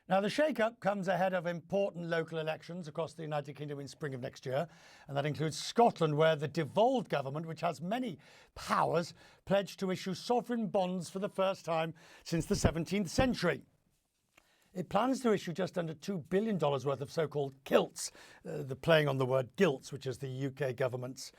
Now, the shake-up comes ahead of important local elections across the United Kingdom in spring of next year, and that includes Scotland, where the devolved government, which has many powers, pledged to issue sovereign bonds for the first time since the 17th century. It plans to issue just under $2 billion worth of so-called gilts, the playing on the word gilts, which is the UK government's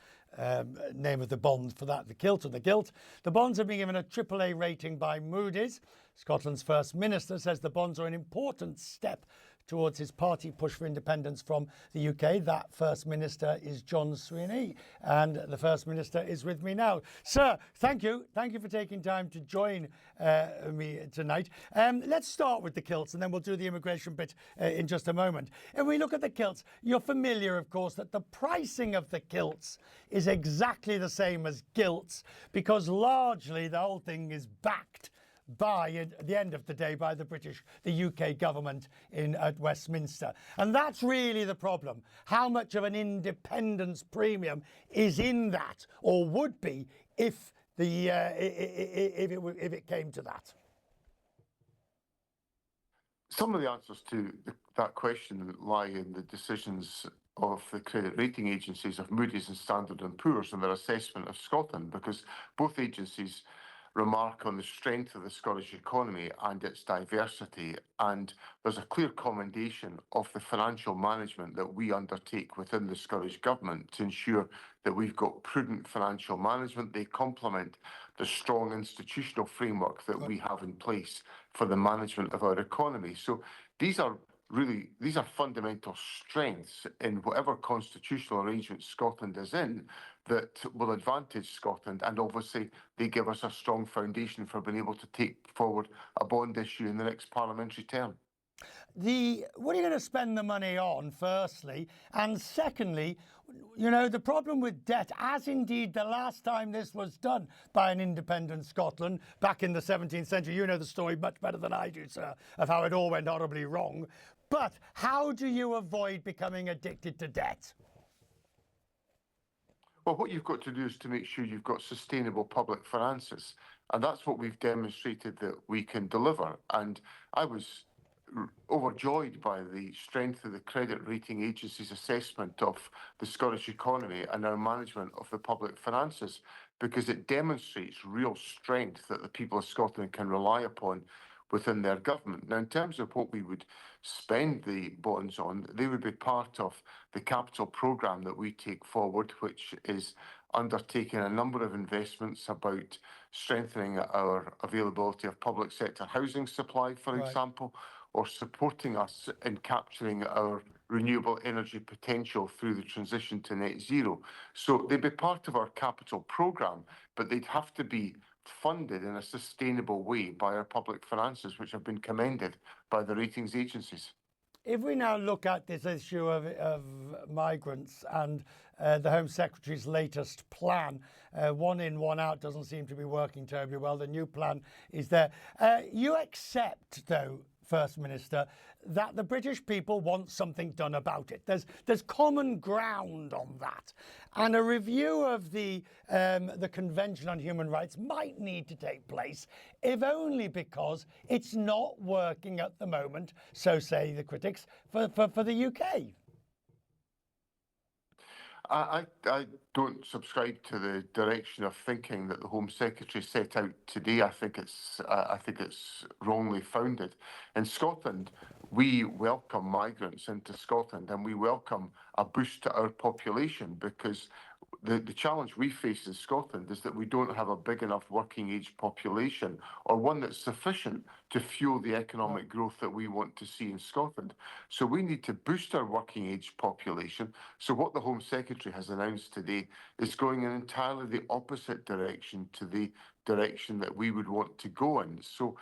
name of the bond for that, the kilt or the gilt. The bonds have been given a AAA rating by Moody's. Scotland's First Minister says the bonds are an important step towards his party push for independence from the UK. That First Minister is John Sweeney, and the First Minister is with me now. Sir, thank you. Thank you for taking time to join me tonight. Let's start with the kilts, and then we'll do the immigration bit in just a moment. If we look at the kilts, you're familiar, of course, that the pricing of the kilts is exactly the same as gilts, because largely the whole thing is backed by, at the end of the day, by the UK government at Westminster. And that's really the problem. How much of an independence premium is in that, or would be, if it came to that? Some of the answers to that question lie in the decisions of the credit rating agencies of Moody's and Standard & Poor's and their assessment of Scotland, because both agencies remark on the strength of the Scottish economy and its diversity, and there's a clear commendation of the financial management that we undertake within the Scottish Government to ensure that we've got prudent financial management. They complement the strong institutional framework that we have in place for the management of our economy. So these are fundamental strengths in whatever constitutional arrangement Scotland is in that will advantage Scotland, and obviously they give us a strong foundation for being able to take forward a bond issue in the next parliamentary term. What are you going to spend the money on, firstly? And secondly, you know, the problem with debt, as indeed the last time this was done by an independent Scotland back in the 17th century, you know the story much better than I do, sir, of how it all went horribly wrong. But how do you avoid becoming addicted to debt? Well, what you've got to do is to make sure you've got sustainable public finances. And that's what we've demonstrated that we can deliver. And I was overjoyed by the strength of the credit rating agency's assessment of the Scottish economy and our management of the public finances, because it demonstrates real strength that the people of Scotland can rely upon within their government. Now, in terms of what we would spend the bonds on, they would be part of the capital programme that we take forward, which is undertaking a number of investments about strengthening our availability of public sector housing supply, for example, or supporting us in capturing our renewable energy potential through the transition to net zero. So they'd be part of our capital programme, but they'd have to be funded in a sustainable way by our public finances, which have been commended by the ratings agencies. If we now look at this issue of migrants and the Home Secretary's latest plan, one in, one out doesn't seem to be working terribly well. The new plan is there. You accept, though, First Minister, that the British people want something done about it. There's common ground on that, and a review of the Convention on Human Rights might need to take place, if only because it's not working at the moment, so say the critics, for the UK. I don't subscribe to the direction of thinking that the Home Secretary set out today. I think it's wrongly founded. In Scotland, we welcome migrants into Scotland, and we welcome a boost to our population, because the challenge we face in Scotland is that we don't have a big enough working age population, or one that's sufficient to fuel the economic growth that we want to see in Scotland. So we need to boost our working age population. So what the Home Secretary has announced today is going in entirely the opposite direction to the direction that we would want to go in. So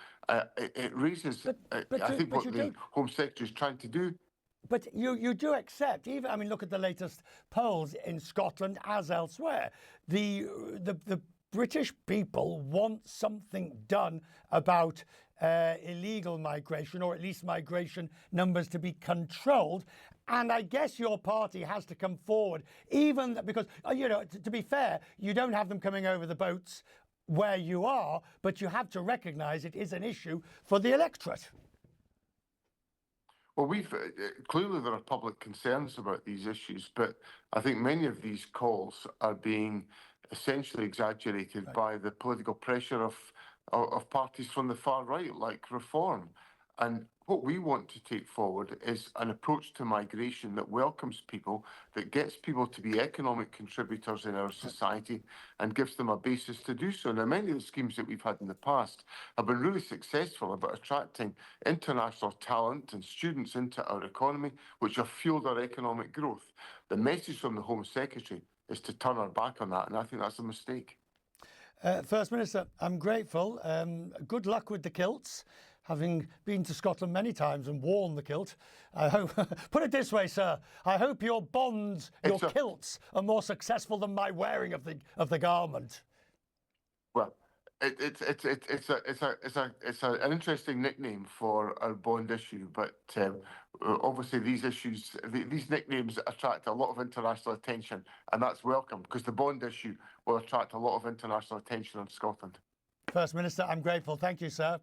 it raises, I think, what the Home Secretary is trying to do. But you do accept, even, I mean, look at the latest polls in Scotland as elsewhere. The British people want something done about illegal migration, or at least migration numbers to be controlled. And I guess your party has to come forward, even because, you know, to be fair, you don't have them coming over the boats where you are, but you have to recognise it is an issue for the electorate. Well, clearly there are public concerns about these issues, but I think many of these calls are being essentially exaggerated by the political pressure of parties from the far right, like Reform. And what we want to take forward is an approach to migration that welcomes people, that gets people to be economic contributors in our society and gives them a basis to do so. Now, many of the schemes that we've had in the past have been really successful about attracting international talent and students into our economy, which have fueled our economic growth. The message from the Home Secretary is to turn our back on that, and I think that's a mistake. First Minister, I'm grateful. Good luck with the kilts. Having been to Scotland many times and worn the kilt, I hope, put it this way, sir, I hope your bonds, your kilts are more successful than my wearing of the garment. Well, it's an interesting nickname for our bond issue, but obviously these nicknames attract a lot of international attention, and that's welcome because the bond issue will attract a lot of international attention on Scotland. First Minister, I'm grateful. Thank you, sir.